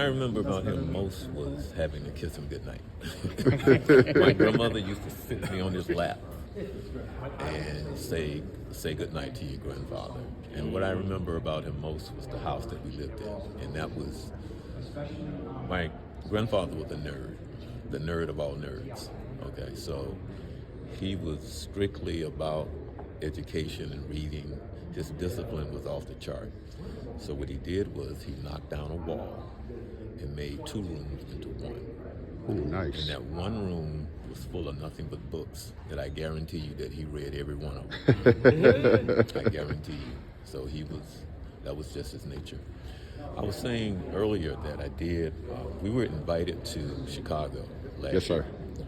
I remember about him most was having to kiss him goodnight. My grandmother used to sit me on his lap and say goodnight to your grandfather. And what I remember about him most was the house that we lived in. And that was, my grandfather was the nerd of all nerds. Okay, so he was strictly about education and reading. His discipline was off the chart. So what he did was he knocked down a wall and made 2 rooms into 1. Oh, nice. And that 1 room was full of nothing but books that I guarantee you that he read every one of them. I guarantee you. So that was just his nature. I was saying earlier that we were invited to Chicago last Yes, sir. year.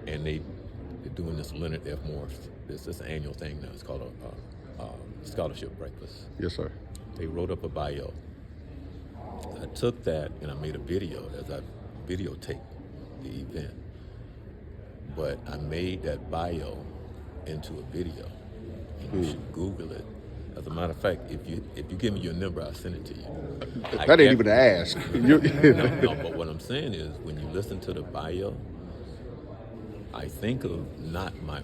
And they're doing this Leonard F. Morse. This annual thing now. It's called a scholarship breakfast. Yes, sir. They wrote up a bio. I took that and I made a video as I videotaped the event. But I made that bio into a video. And you should Google it. As a matter of fact, if you give me your number, I'll send it to you. That ain't even to ask. No, but what I'm saying is when you listen to the bio, I think of not my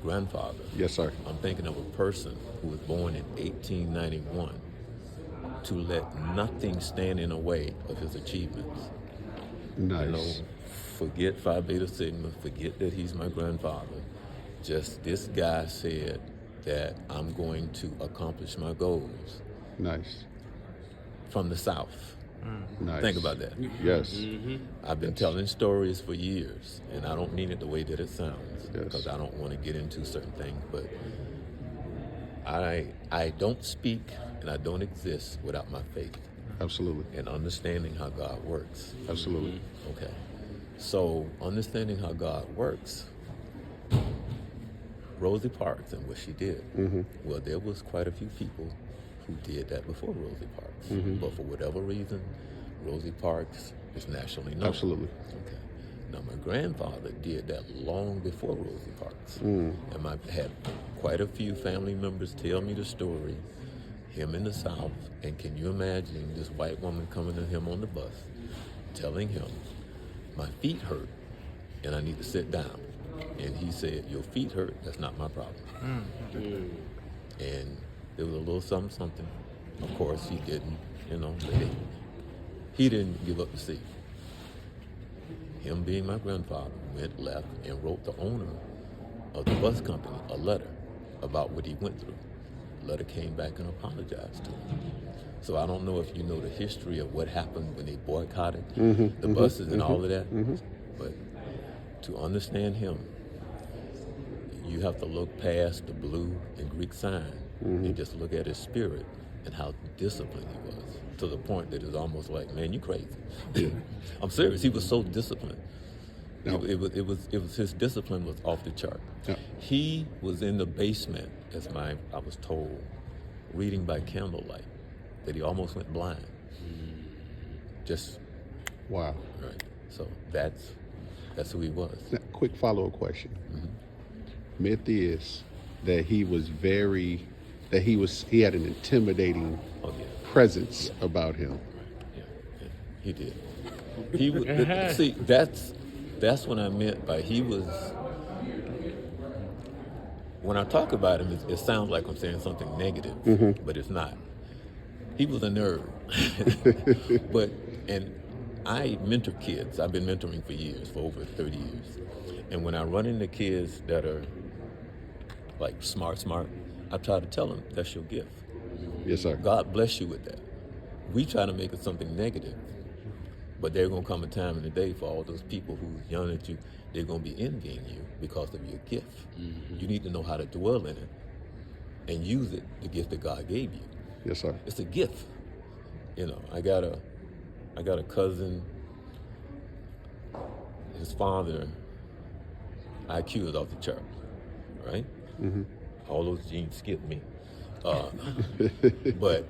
grandfather. Yes, sir. I'm thinking of a person who was born in 1891 to let nothing stand in the way of his achievements. Nice. You know, forget Phi Beta Sigma, forget that he's my grandfather. Just this guy said that I'm going to accomplish my goals Nice. from the South. Nice. Think about that. Yes. I've been telling stories for years, and I don't mean it the way that it sounds, Yes. because I don't want to get into certain things, but I don't speak and I don't exist without my faith Absolutely. and understanding how God works. Absolutely. Okay. So understanding how God works, Rosie Parks and what she did. Well, there was quite a few people who did that before Rosie Parks. But for whatever reason, Rosie Parks is nationally known. Absolutely. Okay. Now, my grandfather did that long before Rosie Parks. And I had quite a few family members tell me the story, him in the South, and can you imagine this white woman coming to him on the bus, telling him, my feet hurt, and I need to sit down. And he said, your feet hurt, that's not my problem. And there was a little something. Of course, he didn't, he didn't give up the seat. Him being my grandfather went left and wrote the owner of the bus company a letter about what he went through. The letter came back and apologized to him. So I don't know if you know the history of what happened when they boycotted the buses and all of that, but to understand him, you have to look past the blue and Greek sign and just look at his spirit and how disciplined he was, to the point that it's almost like, man, you crazy. I'm serious. He was so disciplined. No. It was his discipline was off the chart. Yeah. He was in the basement, I was told, reading by candlelight, that he almost went blind. Just Wow. right. So that's who he was. Now, quick follow-up question. Myth is that he had an intimidating Oh yeah. presence about him. Yeah, he did. He was. See, that's what I meant by he was. When I talk about him, it sounds like I'm saying something negative, but it's not. He was a nerd, and I mentor kids. I've been mentoring for years, for over 30 years, and when I run into kids that are like smart, I try to tell them that's your gift. Yes, sir. God bless you with that. We try to make it something negative, but there's gonna come a time in the day for all those people who's yelling at you, they're gonna be envying you because of your gift. You need to know how to dwell in it and use it, the gift that God gave you. Yes, sir. It's a gift. I got a cousin, his father, IQ is off the chart, right? All those genes skipped me. But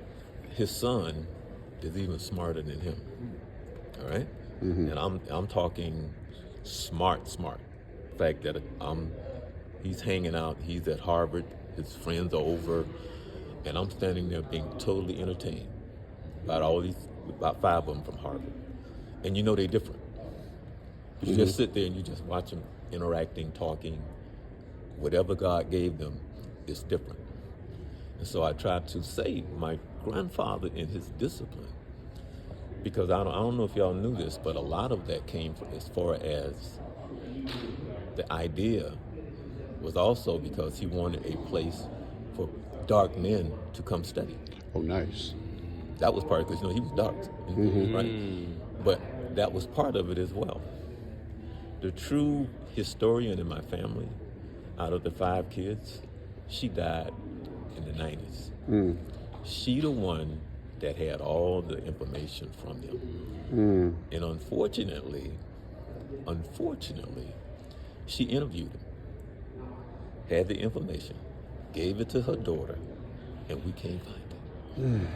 his son is even smarter than him. All right? And I'm talking smart. The fact that he's hanging out, he's at Harvard, his friends are over, and I'm standing there being totally entertained by all these about 5 of them from Harvard. And you know they're different. You just sit there and you just watch them interacting, talking. Whatever God gave them is different. And so I try to save my grandfather in his discipline, because I don't know if y'all knew this, but a lot of that came from, as far as the idea was also because he wanted a place for dark men to come study. Oh, nice. That was part, because he was dark, right? But that was part of it as well. The true historian in my family, out of the 5 kids, she died in the 90s. She the one that had all the information from them. And unfortunately, she interviewed him, had the information, gave it to her daughter, and we can't find it.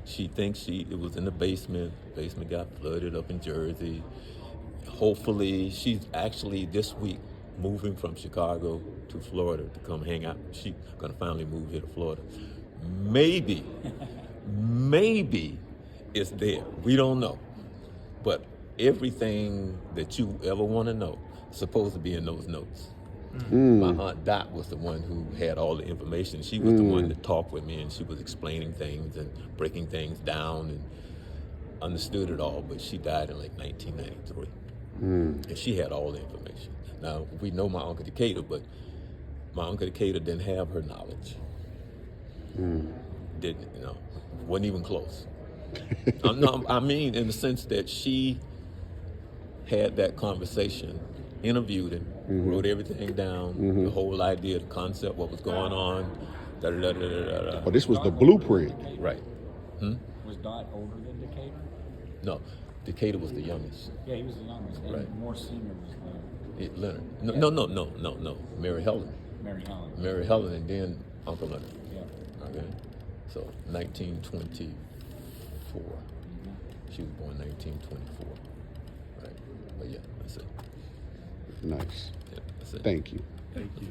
She thinks it was in the basement. Basement got flooded up in Jersey. Hopefully, she's actually this week moving from Chicago to Florida to come hang out. She's gonna finally move here to Florida. Maybe it's there. We don't know. But everything that you ever want to know is supposed to be in those notes. My Aunt Dot was the one who had all the information. She was the one that talked with me, and she was explaining things and breaking things down and understood it all, but she died in like 1993. And she had all the information. Now, we know my Uncle Decatur, but my Uncle Decatur didn't have her knowledge. Didn't, wasn't even close. No, I mean, in the sense that she had that conversation, interviewed him, wrote everything down, the whole idea, the concept, what was going on, da-da-da-da-da-da. Oh, this was the blueprint. Right. Was Dot older than Decatur? No, Decatur was the youngest. Yeah, he was the youngest. And Right. Morse Senior was Leonard. No. Mary Helen. Mary Helen. Mary Helen, and then Uncle Leonard. Yeah. Okay. So 1924. She was born 1924. Right. But yeah, that's it. Nice. Yeah, that's it. Thank you. Thank you.